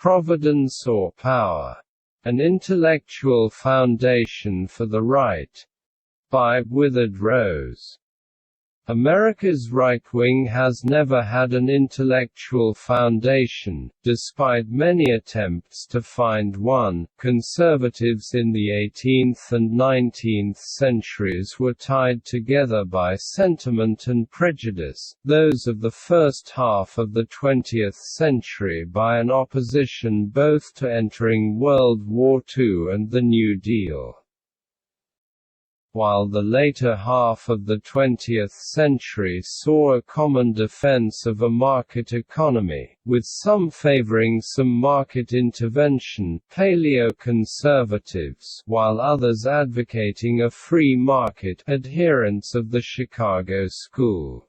Providence or Power. An Intellectual Foundation for the Right. By Withered Rose. America's right wing has never had an intellectual foundation, despite many attempts to find one. Conservatives in the 18th and 19th centuries were tied together by sentiment and prejudice, those of the first half of the 20th century by an opposition both to entering World War II and the New Deal. While the later half of the 20th century saw a common defense of a market economy, with some favoring some market intervention, paleo-conservatives, while others advocating a free market, adherents of the Chicago School.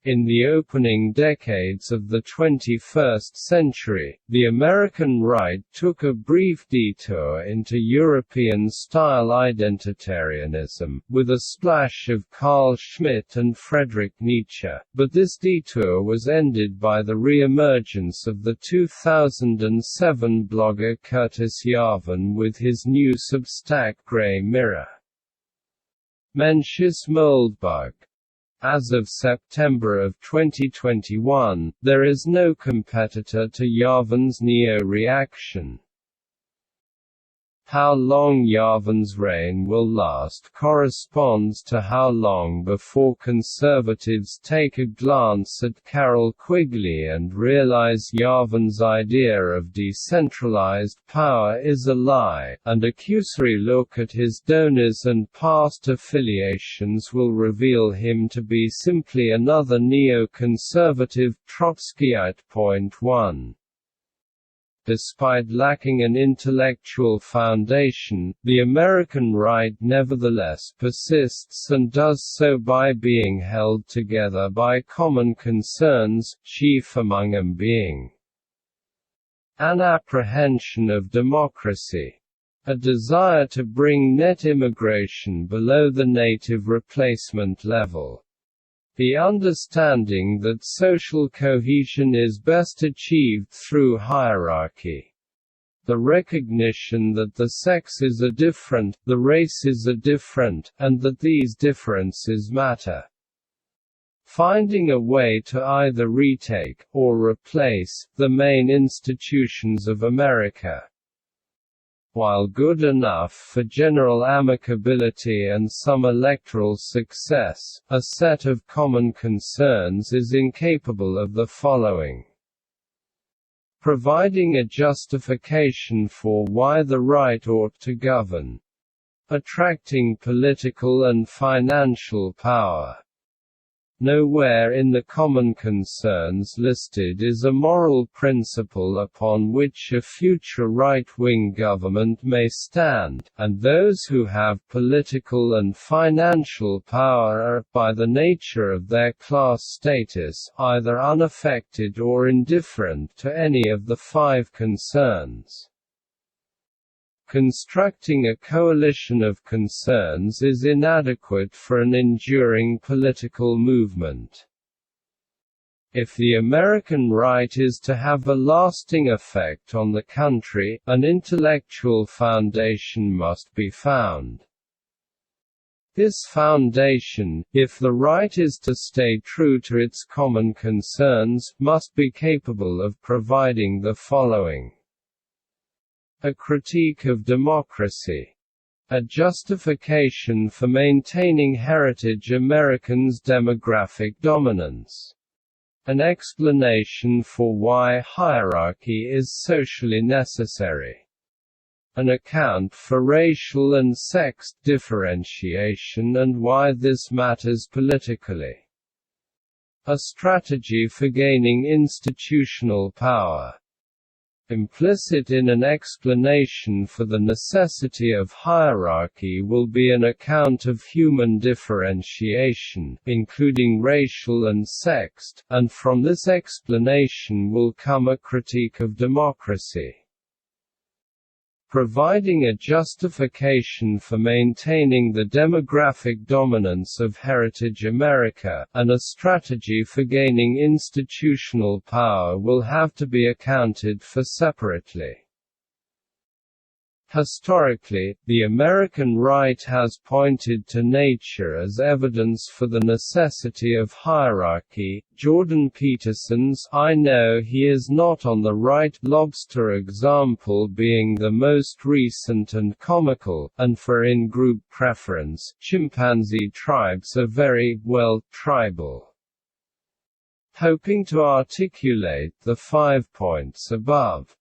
In the opening decades of the 21st century, the American right took a brief detour into European-style identitarianism, with a splash of Carl Schmitt and Friedrich Nietzsche, but this detour was ended by the re-emergence of the 2007 blogger Curtis Yarvin with his new Substack Grey Mirror. Mencius Moldbug. As of September of 2021, there is no competitor to Yarvin's neo-reaction. How long Yarvin's reign will last corresponds to how long before conservatives take a glance at Carroll Quigley and realize Yarvin's idea of decentralized power is a lie, and a cursory look at his donors and past affiliations will reveal him to be simply another neo-conservative Trotskyite. 1. Despite lacking an intellectual foundation, the American right nevertheless persists and does so by being held together by common concerns, chief among them being an apprehension of democracy, a desire to bring net immigration below the native replacement level, the understanding that social cohesion is best achieved through hierarchy, the recognition that the sexes are different, the races are different, and that these differences matter. Finding a way to either retake, or replace, the main institutions of America. While good enough for general amicability and some electoral success, a set of common concerns is incapable of the following: providing a justification for why the right ought to govern, attracting political and financial power. Nowhere in the common concerns listed is a moral principle upon which a future right-wing government may stand, and those who have political and financial power are, by the nature of their class status, either unaffected or indifferent to any of the five concerns. Constructing a coalition of concerns is inadequate for an enduring political movement. If the American right is to have a lasting effect on the country, an intellectual foundation must be found. This foundation, if the right is to stay true to its common concerns, must be capable of providing the following: a critique of democracy, a justification for maintaining heritage Americans' demographic dominance, an explanation for why hierarchy is socially necessary, an account for racial and sex differentiation and why this matters politically, a strategy for gaining institutional power. Implicit in an explanation for the necessity of hierarchy will be an account of human differentiation, including racial and sexed, and from this explanation will come a critique of democracy. providing a justification for maintaining the demographic dominance of Heritage America, and a strategy for gaining institutional power will have to be accounted for separately. Historically, the American right has pointed to nature as evidence for the necessity of hierarchy. Jordan Peterson's "I know he is not on the right" lobster example being the most recent and comical, and for in-group preference, chimpanzee tribes are very, well, tribal. Hoping to articulate the 5 points above,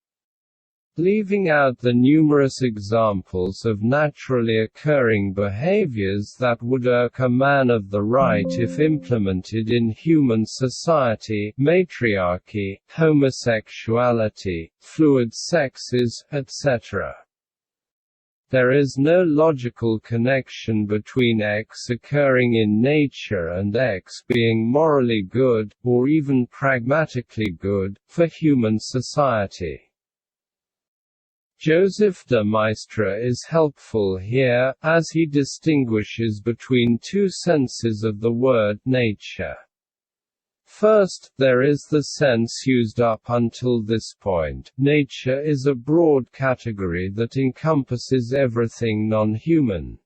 leaving out the numerous examples of naturally occurring behaviors that would irk a man of the right if implemented in human society: matriarchy, homosexuality, fluid sexes, etc. There is no logical connection between X occurring in nature and X being morally good, or even pragmatically good, for human society. Joseph de Maistre is helpful here, as he distinguishes between two senses of the word nature. First, there is the sense used up until this point. Nature is a broad category that encompasses everything non-human.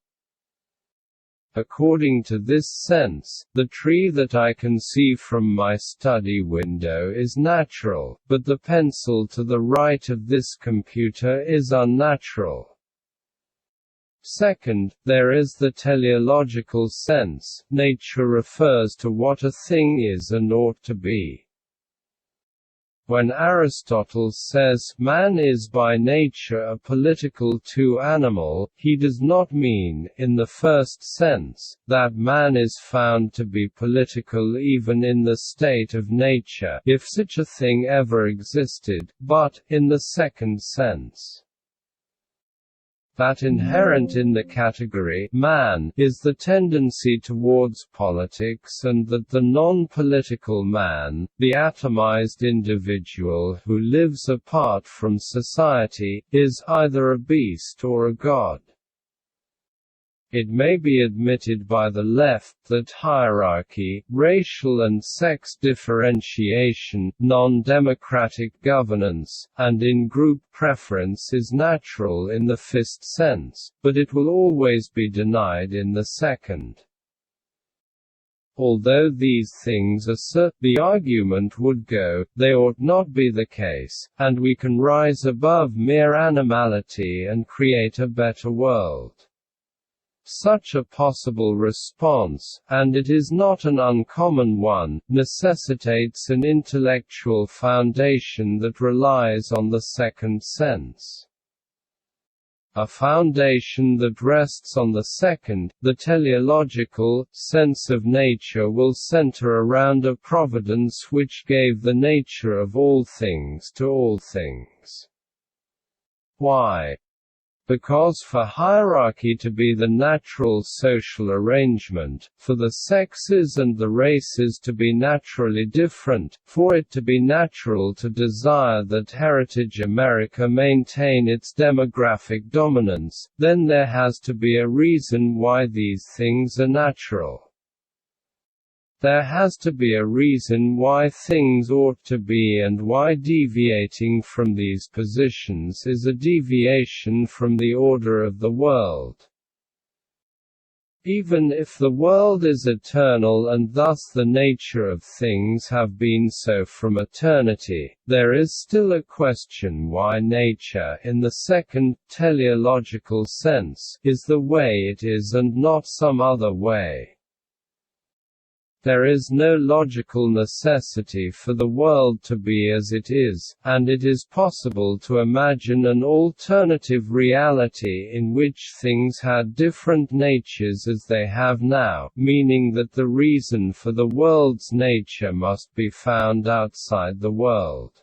According to this sense, the tree that I can see from my study window is natural, but the pencil to the right of this computer is unnatural. Second, there is the teleological sense. Nature refers to what a thing is and ought to be. When Aristotle says, "Man is by nature a political animal," he does not mean, in the first sense, that man is found to be political even in the state of nature, if such a thing ever existed, but, in the second sense, that inherent in the category man is the tendency towards politics, and that the non-political man, the atomized individual who lives apart from society, is either a beast or a god. It may be admitted by the left that hierarchy, racial and sex differentiation, non-democratic governance, and in-group preference is natural in the first sense, but it will always be denied in the second. Although these things are the argument would go, they ought not be the case, and we can rise above mere animality and create a better world. Such a possible response, and it is not an uncommon one, necessitates an intellectual foundation that relies on the second sense. A foundation that rests on the second, the teleological, sense of nature will center around a providence which gave the nature of all things to all things. Why? Because for hierarchy to be the natural social arrangement, for the sexes and the races to be naturally different, for it to be natural to desire that Heritage America maintain its demographic dominance, then there has to be a reason why these things are natural. There has to be a reason why things ought to be, and why deviating from these positions is a deviation from the order of the world. Even if the world is eternal and thus the nature of things have been so from eternity, there is still a question why nature, in the second, teleological sense, is the way it is and not some other way. There is no logical necessity for the world to be as it is, and it is possible to imagine an alternative reality in which things had different natures as they have now, meaning that the reason for the world's nature must be found outside the world.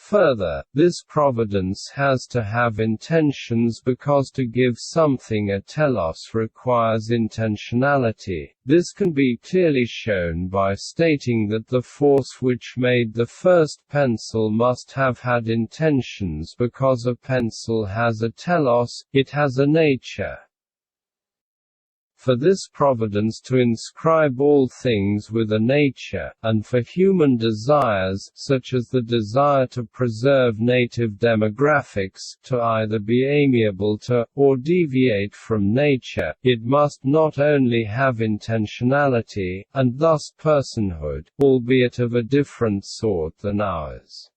Further, this providence has to have intentions because to give something a telos requires intentionality. This can be clearly shown by stating that the force which made the first pencil must have had intentions because a pencil has a telos, it has a nature. For this providence to inscribe all things with a nature, and for human desires, such as the desire to preserve native demographics, to either be amiable to, or deviate from nature, it must not only have intentionality, and thus personhood, albeit of a different sort than ours,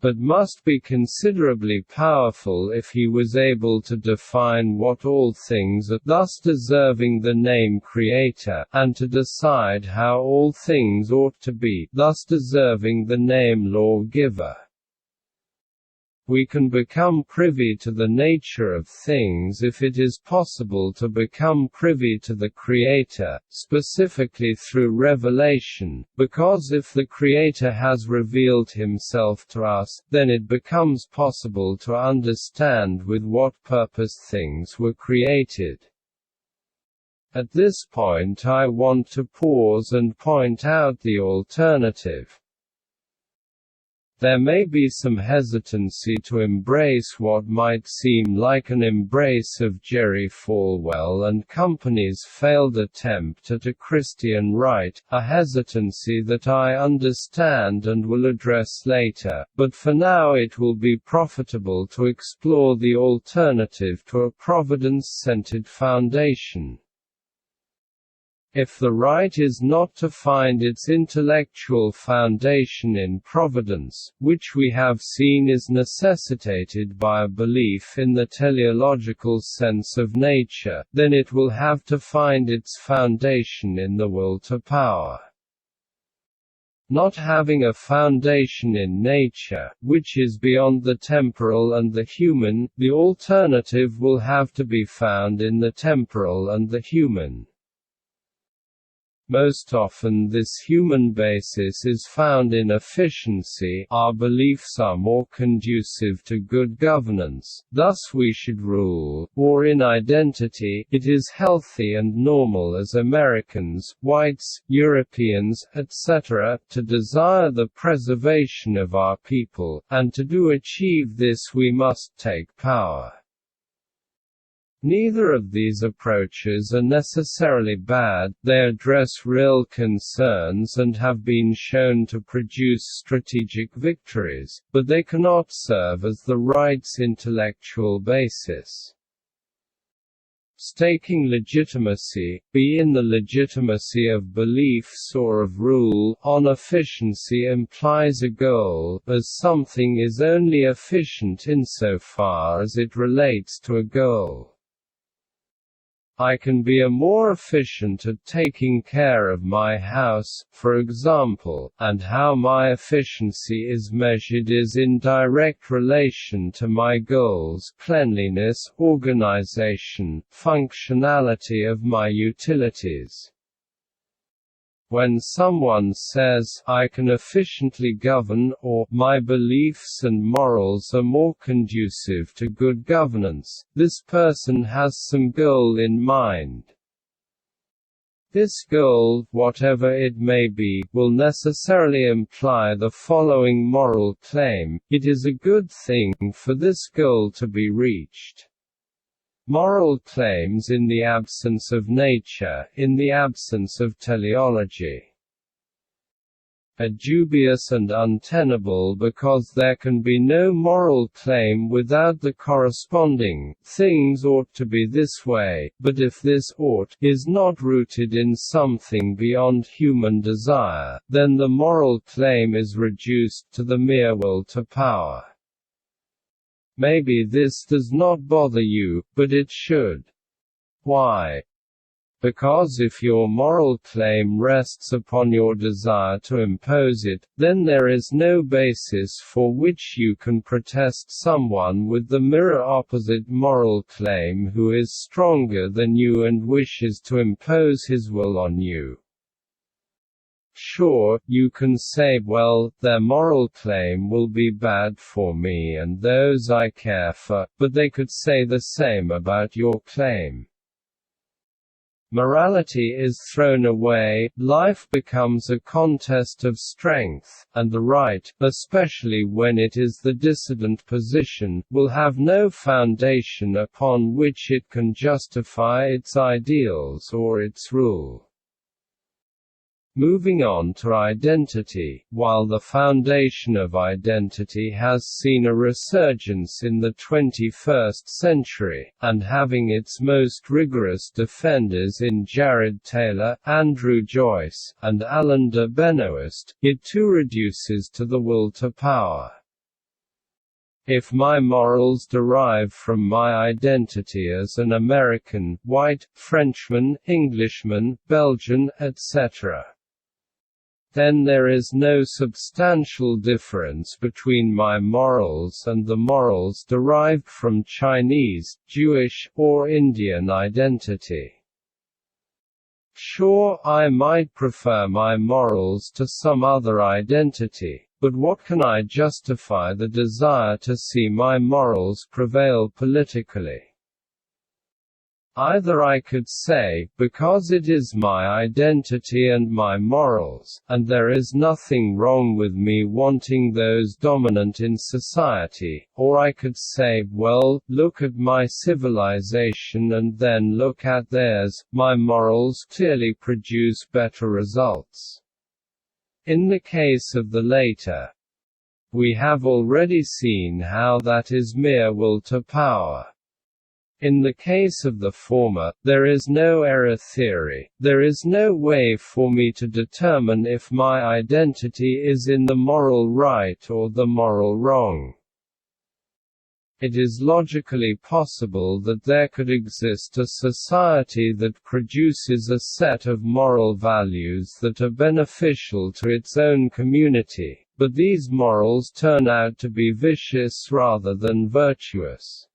but must be considerably powerful if he was able to define what all things are, thus deserving the name Creator, and to decide how all things ought to be, thus deserving the name Lawgiver. We can become privy to the nature of things if it is possible to become privy to the Creator, specifically through revelation, because if the Creator has revealed himself to us, then it becomes possible to understand with what purpose things were created. At this point I want to pause and point out the alternative. There may be some hesitancy to embrace what might seem like an embrace of Jerry Falwell and Company's failed attempt at a Christian right, a hesitancy that I understand and will address later, but for now it will be profitable to explore the alternative to a providence-centered foundation. If the right is not to find its intellectual foundation in providence, which we have seen is necessitated by a belief in the teleological sense of nature, then it will have to find its foundation in the will to power. Not having a foundation in nature, which is beyond the temporal and the human, the alternative will have to be found in the temporal and the human. Most often this human basis is found in efficiency. Our beliefs are more conducive to good governance, thus we should rule, or in identity, it is healthy and normal as Americans, whites, Europeans, etc., to desire the preservation of our people, and to achieve this we must take power. Neither of these approaches are necessarily bad, they address real concerns and have been shown to produce strategic victories, but they cannot serve as the right's intellectual basis. Staking legitimacy, be in the legitimacy of beliefs or of rule, on efficiency implies a goal, as something is only efficient insofar as it relates to a goal. I can be more efficient at taking care of my house, for example, and how my efficiency is measured is in direct relation to my goals: cleanliness, organization, functionality of my utilities. When someone says, "I can efficiently govern," or "my beliefs and morals are more conducive to good governance," this person has some goal in mind. This goal, whatever it may be, will necessarily imply the following moral claim: it is a good thing for this goal to be reached. Moral claims in the absence of nature, in the absence of teleology, are dubious and untenable because there can be no moral claim without the corresponding "things ought to be this way," but if this "ought" is not rooted in something beyond human desire, then the moral claim is reduced to the mere will to power. Maybe this does not bother you, but it should. Why? Because if your moral claim rests upon your desire to impose it, then there is no basis for which you can protest someone with the mirror opposite moral claim who is stronger than you and wishes to impose his will on you. Sure, you can say, well, their moral claim will be bad for me and those I care for, but they could say the same about your claim. Morality is thrown away, life becomes a contest of strength, and the right, especially when it is the dissident position, will have no foundation upon which it can justify its ideals or its rule. Moving on to identity, while the foundation of identity has seen a resurgence in the 21st century, and having its most rigorous defenders in Jared Taylor, Andrew Joyce, and Alain de Benoist, it too reduces to the will to power. If my morals derive from my identity as an American, white, Frenchman, Englishman, Belgian, etc., then there is no substantial difference between my morals and the morals derived from Chinese, Jewish, or Indian identity. Sure, I might prefer my morals to some other identity, but what can I justify the desire to see my morals prevail politically? Either I could say, because it is my identity and my morals, and there is nothing wrong with me wanting those dominant in society, or I could say, well, look at my civilization and then look at theirs, my morals clearly produce better results. In the case of the latter, we have already seen how that is mere will to power. In the case of the former, there is no error theory, there is no way for me to determine if my identity is in the moral right or the moral wrong. It is logically possible that there could exist a society that produces a set of moral values that are beneficial to its own community, but these morals turn out to be vicious rather than virtuous.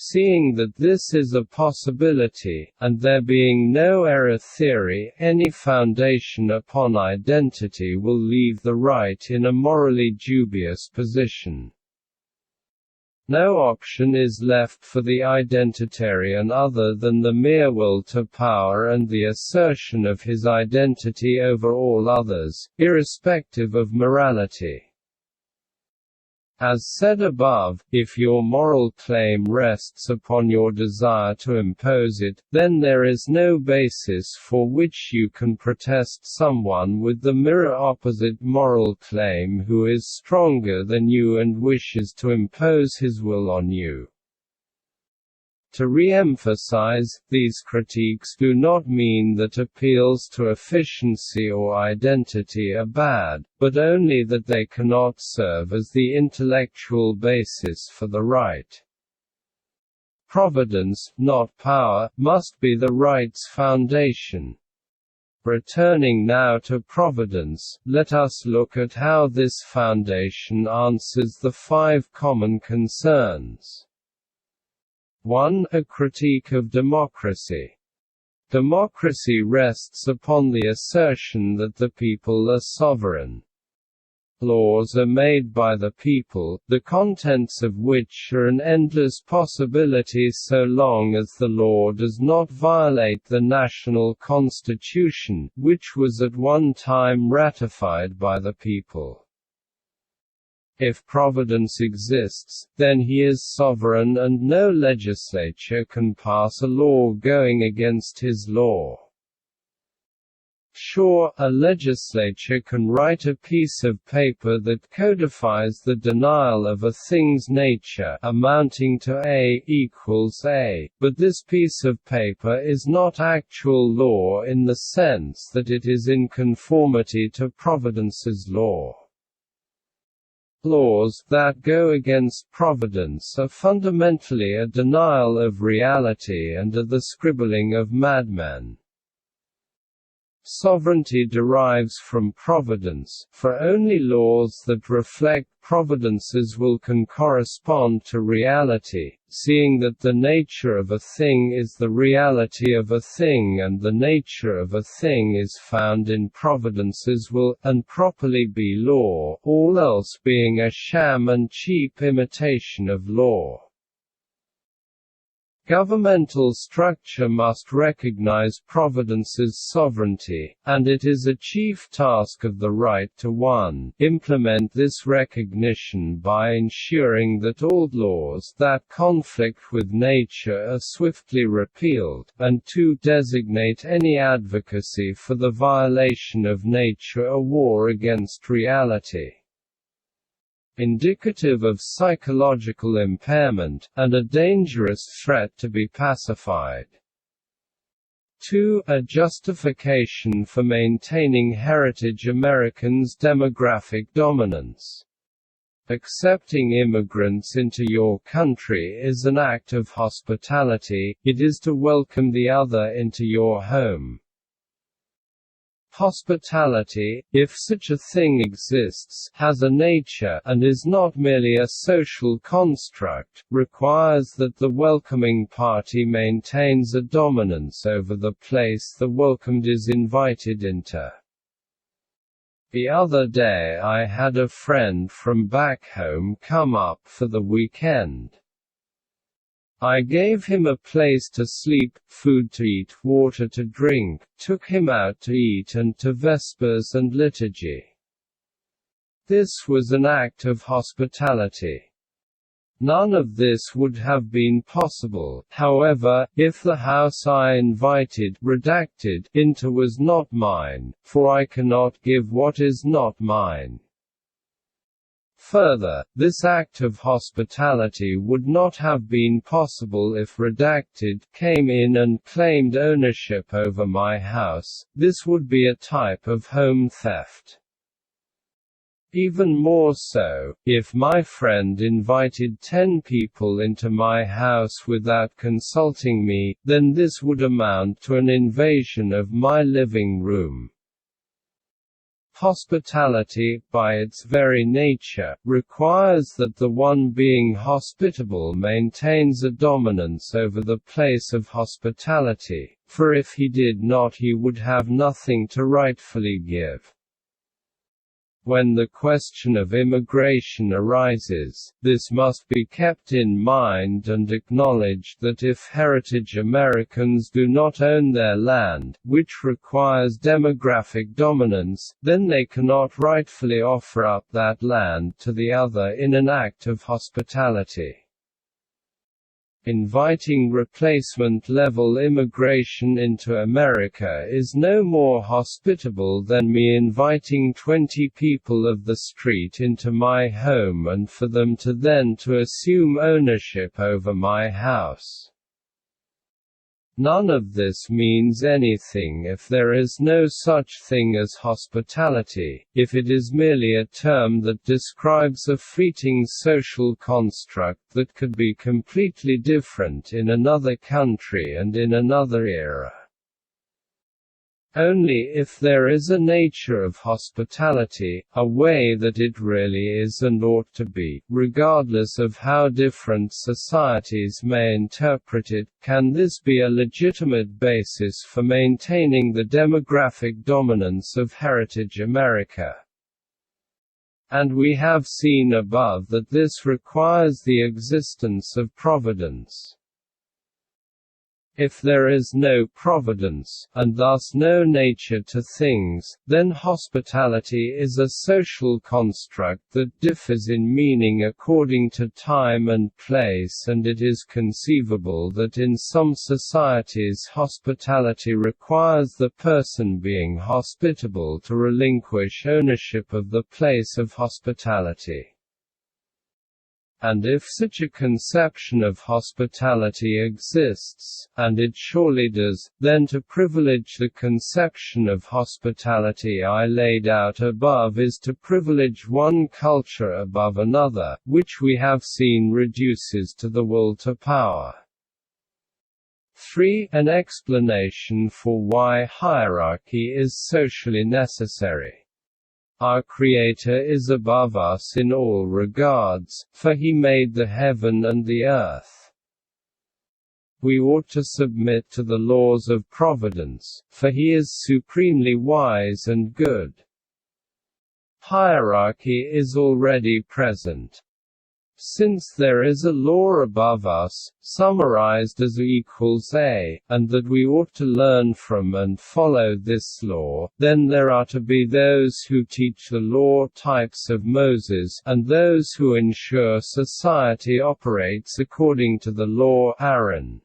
Seeing that this is a possibility, and there being no error theory, any foundation upon identity will leave the right in a morally dubious position. No option is left for the identitarian other than the mere will to power and the assertion of his identity over all others, irrespective of morality. As said above, if your moral claim rests upon your desire to impose it, then there is no basis for which you can protest someone with the mirror opposite moral claim who is stronger than you and wishes to impose his will on you. To re-emphasize, these critiques do not mean that appeals to efficiency or identity are bad, but only that they cannot serve as the intellectual basis for the right. Providence, not power, must be the right's foundation. Returning now to Providence, let us look at how this foundation answers the 5 common concerns. 1. A critique of democracy. Democracy rests upon the assertion that the people are sovereign. Laws are made by the people, the contents of which are an endless possibility so long as the law does not violate the national constitution, which was at one time ratified by the people. If Providence exists, then he is sovereign and no legislature can pass a law going against his law. Sure, a legislature can write a piece of paper that codifies the denial of a thing's nature, amounting to A equals A, but this piece of paper is not actual law in the sense that it is in conformity to Providence's law. Laws that go against Providence are fundamentally a denial of reality and are the scribbling of madmen. Sovereignty derives from providence, for only laws that reflect providence's will can correspond to reality, seeing that the nature of a thing is the reality of a thing and the nature of a thing is found in providence's will, and properly be law, all else being a sham and cheap imitation of law. Governmental structure must recognize providence's sovereignty, and it is a chief task of the right to 1. Implement this recognition by ensuring that all laws that conflict with nature are swiftly repealed, and 2. Designate any advocacy for the violation of nature a war against reality, indicative of psychological impairment, and a dangerous threat to be pacified. 2. A justification for maintaining heritage Americans' demographic dominance. Accepting immigrants into your country is an act of hospitality, it is to welcome the other into your home. Hospitality, if such a thing exists, has a nature, and is not merely a social construct, requires that the welcoming party maintains a dominance over the place the welcomed is invited into. The other day I had a friend from back home come up for the weekend. I gave him a place to sleep, food to eat, water to drink, took him out to eat and to vespers and liturgy. This was an act of hospitality. None of this would have been possible, however, if the house I invited into was not mine, for I cannot give what is not mine. Further, this act of hospitality would not have been possible if came in and claimed ownership over my house. This would be a type of home theft. Even more so, if my friend invited 10 people into my house without consulting me, then this would amount to an invasion of my living room. Hospitality, by its very nature, requires that the one being hospitable maintains a dominance over the place of hospitality, for if he did not he would have nothing to rightfully give. When the question of immigration arises, this must be kept in mind and acknowledged that if heritage Americans do not own their land, which requires demographic dominance, then they cannot rightfully offer up that land to the other in an act of hospitality. Inviting replacement-level immigration into America is no more hospitable than me inviting 20 people of the street into my home and for them to then assume ownership over my house. None of this means anything if there is no such thing as hospitality, if it is merely a term that describes a fleeting social construct that could be completely different in another country and in another era. Only if there is a nature of hospitality, a way that it really is and ought to be, regardless of how different societies may interpret it, can this be a legitimate basis for maintaining the demographic dominance of heritage America. And we have seen above that this requires the existence of providence. If there is no providence, and thus no nature to things, then hospitality is a social construct that differs in meaning according to time and place, and it is conceivable that in some societies hospitality requires the person being hospitable to relinquish ownership of the place of hospitality. And if such a conception of hospitality exists, and it surely does, then to privilege the conception of hospitality I laid out above is to privilege one culture above another, which we have seen reduces to the will to power. 3. An explanation for why hierarchy is socially necessary. Our Creator is above us in all regards, for He made the heaven and the earth. We ought to submit to the laws of Providence, for He is supremely wise and good. Hierarchy is already present. Since there is a law above us, summarized as equals A, and that we ought to learn from and follow this law, then there are to be those who teach the law types of Moses, and those who ensure society operates according to the law Aaron.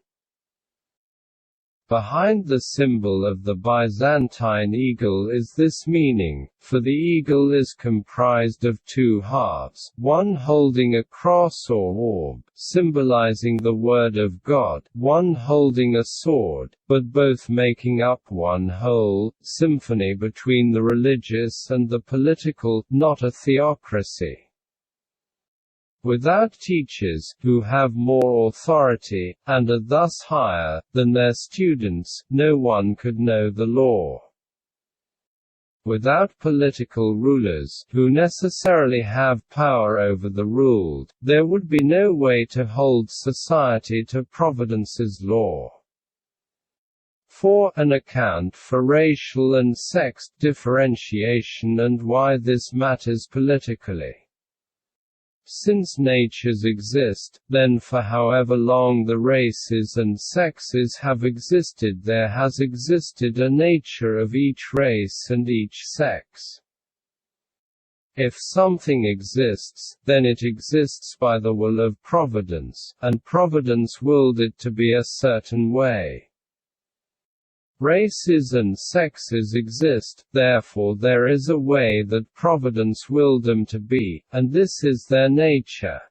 Behind the symbol of the Byzantine eagle is this meaning, for the eagle is comprised of two halves, one holding a cross or orb, symbolizing the Word of God, one holding a sword, but both making up one whole, symphony between the religious and the political, not a theocracy. Without teachers, who have more authority, and are thus higher than their students, no one could know the law. Without political rulers, who necessarily have power over the ruled, there would be no way to hold society to Providence's law. 4. An account for racial and sex differentiation and why this matters politically. Since natures exist, then for however long the races and sexes have existed there has existed a nature of each race and each sex. If something exists, then it exists by the will of Providence, and Providence willed it to be a certain way. Races and sexes exist, therefore there is a way that Providence willed them to be, and this is their nature.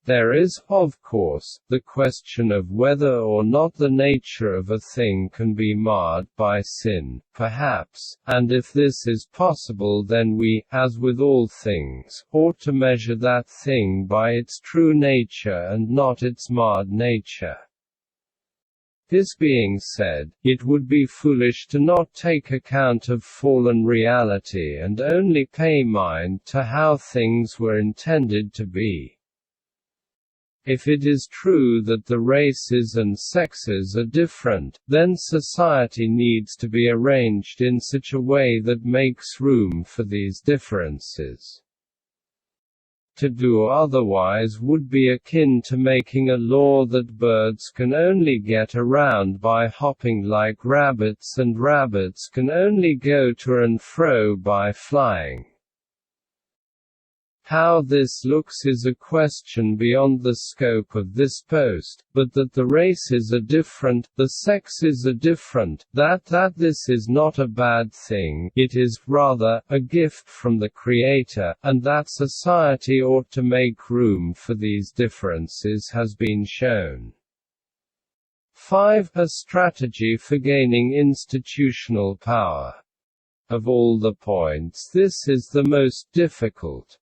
There is, of course, the question of whether or not the nature of a thing can be marred by sin, perhaps, and if this is possible then we, as with all things, ought to measure that thing by its true nature and not its marred nature. This being said, it would be foolish to not take account of fallen reality and only pay mind to how things were intended to be. If it is true that the races and sexes are different, then society needs to be arranged in such a way that makes room for these differences. To do otherwise would be akin to making a law that birds can only get around by hopping like rabbits and rabbits can only go to and fro by flying. How this looks is a question beyond the scope of this post, but that the races are different, the sexes are different, that this is not a bad thing, it is, rather, a gift from the Creator, and that society ought to make room for these differences has been shown. 5. A strategy for gaining institutional power. Of all the points this is the most difficult.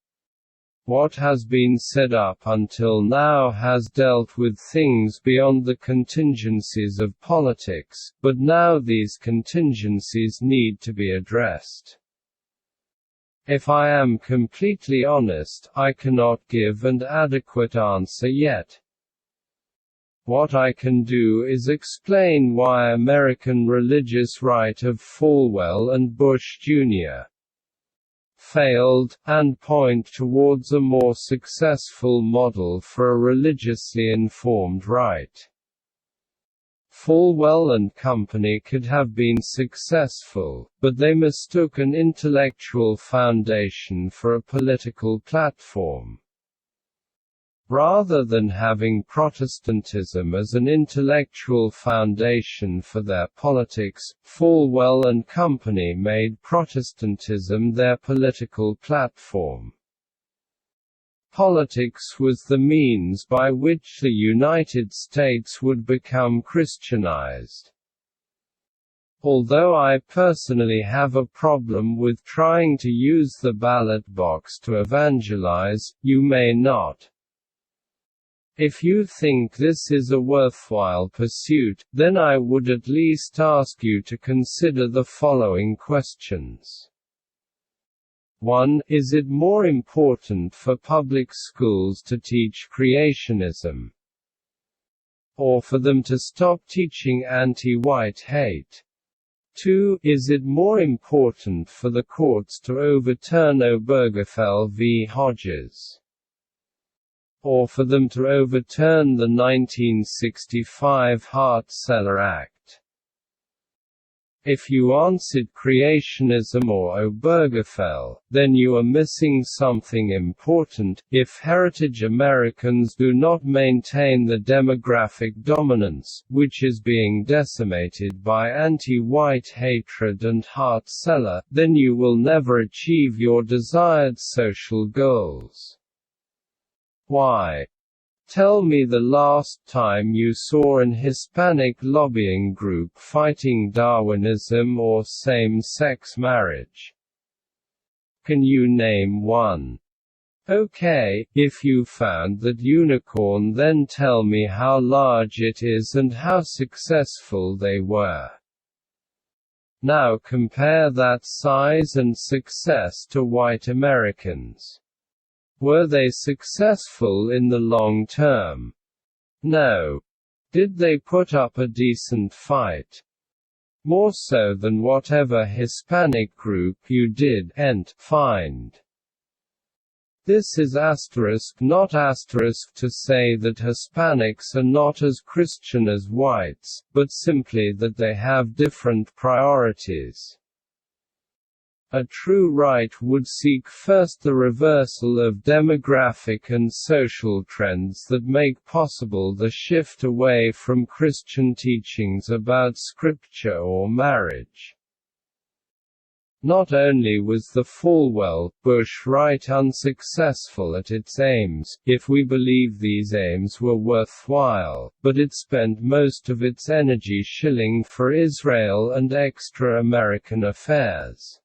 What has been said up until now has dealt with things beyond the contingencies of politics, but now these contingencies need to be addressed. If I am completely honest, I cannot give an adequate answer yet. What I can do is explain why American religious right of Falwell and Bush Jr. failed, and point towards a more successful model for a religiously informed right. Falwell and Company could have been successful, but they mistook an intellectual foundation for a political platform. Rather than having Protestantism as an intellectual foundation for their politics, Falwell and Company made Protestantism their political platform. Politics was the means by which the United States would become Christianized. Although I personally have a problem with trying to use the ballot box to evangelize, you may not. If you think this is a worthwhile pursuit, then I would at least ask you to consider the following questions. 1. Is it more important for public schools to teach creationism, or for them to stop teaching anti-white hate? 2. Is it more important for the courts to overturn Obergefell v. Hodges, or for them to overturn the 1965 Hart-Celler Act? If you answered creationism or Obergefell, then you are missing something important. If heritage Americans do not maintain the demographic dominance, which is being decimated by anti-white hatred and Hart-Celler, then you will never achieve your desired social goals. Why? Tell me the last time you saw an Hispanic lobbying group fighting Darwinism or same-sex marriage. Can you name one? Okay, if you found that unicorn, then tell me how large it is and how successful they were. Now compare that size and success to white Americans. Were they successful in the long term? No. Did they put up a decent fight? More so than whatever Hispanic group you did find. This is not to say that Hispanics are not as Christian as whites, but simply that they have different priorities. A true right would seek first the reversal of demographic and social trends that make possible the shift away from Christian teachings about Scripture or marriage. Not only was the Falwell-Bush right unsuccessful at its aims, if we believe these aims were worthwhile, but it spent most of its energy shilling for Israel and extra-American affairs.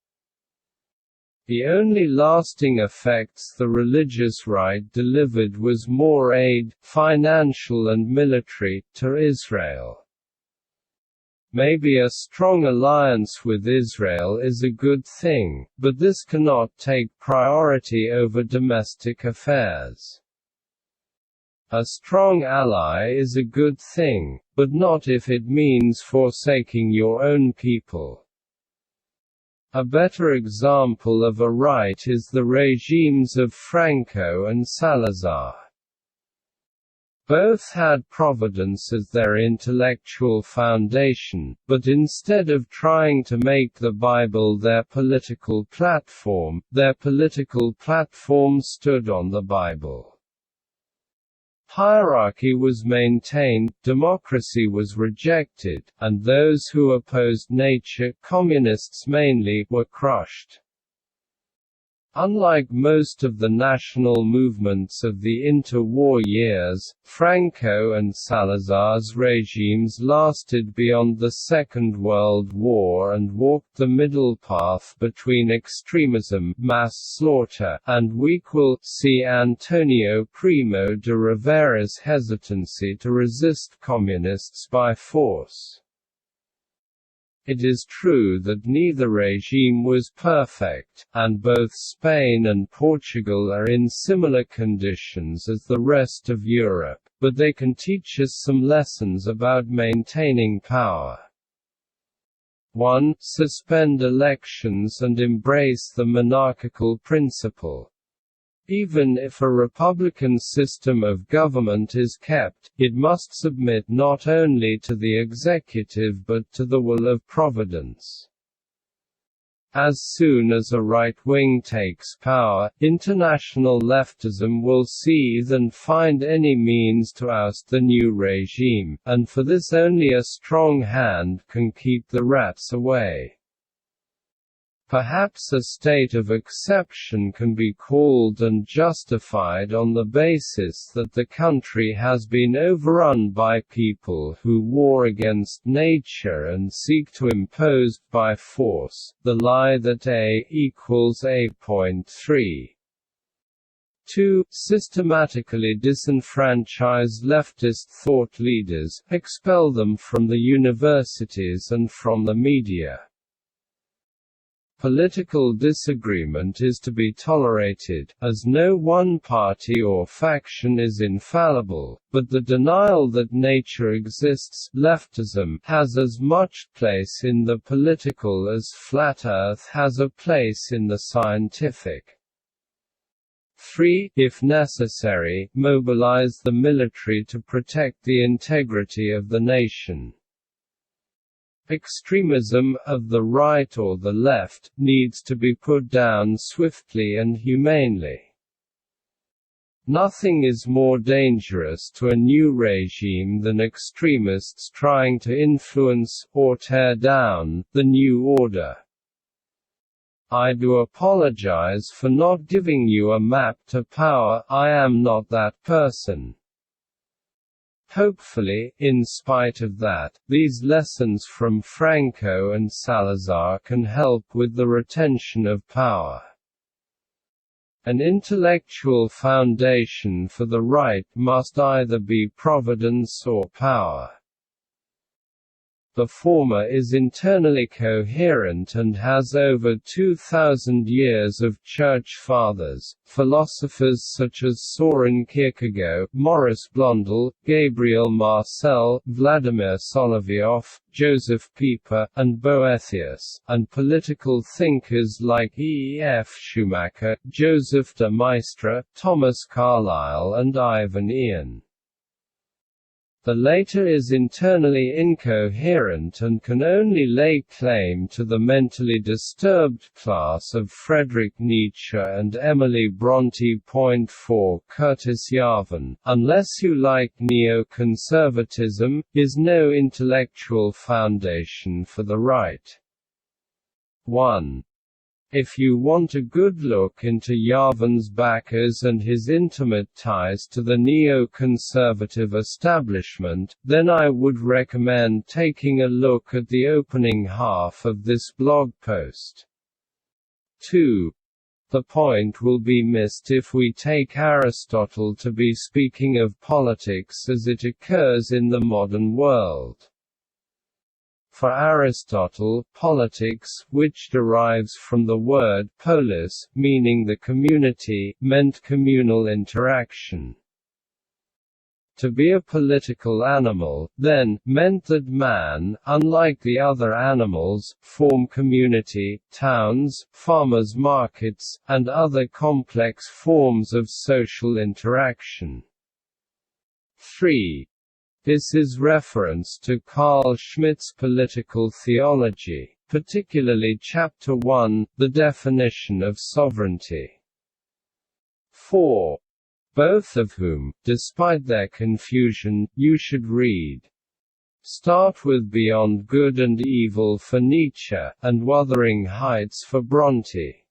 The only lasting effects the religious right delivered was more aid, financial and military, to Israel. Maybe a strong alliance with Israel is a good thing, but this cannot take priority over domestic affairs. A strong ally is a good thing, but not if it means forsaking your own people. A better example of a right is the regimes of Franco and Salazar. Both had Providence as their intellectual foundation, but instead of trying to make the Bible their political platform stood on the Bible. Hierarchy was maintained, democracy was rejected, and those who opposed nature, communists mainly, were crushed. Unlike most of the national movements of the interwar years, Franco and Salazar's regimes lasted beyond the Second World War and walked the middle path between extremism, mass slaughter, and weak-will. See Antonio Primo de Rivera's hesitancy to resist communists by force. It is true that neither regime was perfect, and both Spain and Portugal are in similar conditions as the rest of Europe, but they can teach us some lessons about maintaining power. 1. Suspend elections and embrace the monarchical principle. Even if a republican system of government is kept, it must submit not only to the executive but to the will of Providence. As soon as a right wing takes power, international leftism will seize and find any means to oust the new regime, and for this only a strong hand can keep the rats away. Perhaps a state of exception can be called and justified on the basis that the country has been overrun by people who war against nature and seek to impose by force the lie that A equals A.3. 2. Systematically disenfranchise leftist thought leaders, expel them from the universities and from the media. Political disagreement is to be tolerated, as no one party or faction is infallible, but the denial that nature exists, leftism, has as much place in the political as flat Earth has a place in the scientific. 3. If necessary, mobilize the military to protect the integrity of the nation. Extremism, of the right or the left, needs to be put down swiftly and humanely. Nothing is more dangerous to a new regime than extremists trying to influence, or tear down, the new order. I do apologize for not giving you a map to power, I am not that person. Hopefully, in spite of that, these lessons from Franco and Salazar can help with the retention of power. An intellectual foundation for the right must either be providence or power. The former is internally coherent and has over 2,000 years of Church Fathers, philosophers such as Soren Kierkegaard, Maurice Blondel, Gabriel Marcel, Vladimir Solovyov, Joseph Pieper, and Boethius, and political thinkers like E. F. Schumacher, Joseph de Maistre, Thomas Carlyle and Ivan Ian. The later is internally incoherent and can only lay claim to the mentally disturbed class of Friedrich Nietzsche and Emily Bronte. 4. Curtis Yarvin, unless you like neoconservatism, is no intellectual foundation for the right. 1. If you want a good look into Yarvin's backers and his intimate ties to the neoconservative establishment, then I would recommend taking a look at the opening half of this blog post. 2. The point will be missed if we take Aristotle to be speaking of politics as it occurs in the modern world. For Aristotle, politics, which derives from the word polis, meaning the community, meant communal interaction. To be a political animal, then, meant that man, unlike the other animals, form community, towns, farmers' markets, and other complex forms of social interaction. 3. This is reference to Carl Schmitt's political theology, particularly Chapter 1, the definition of sovereignty. 4. Both of whom, despite their confusion, you should read. Start with Beyond Good and Evil for Nietzsche, and Wuthering Heights for Bronte.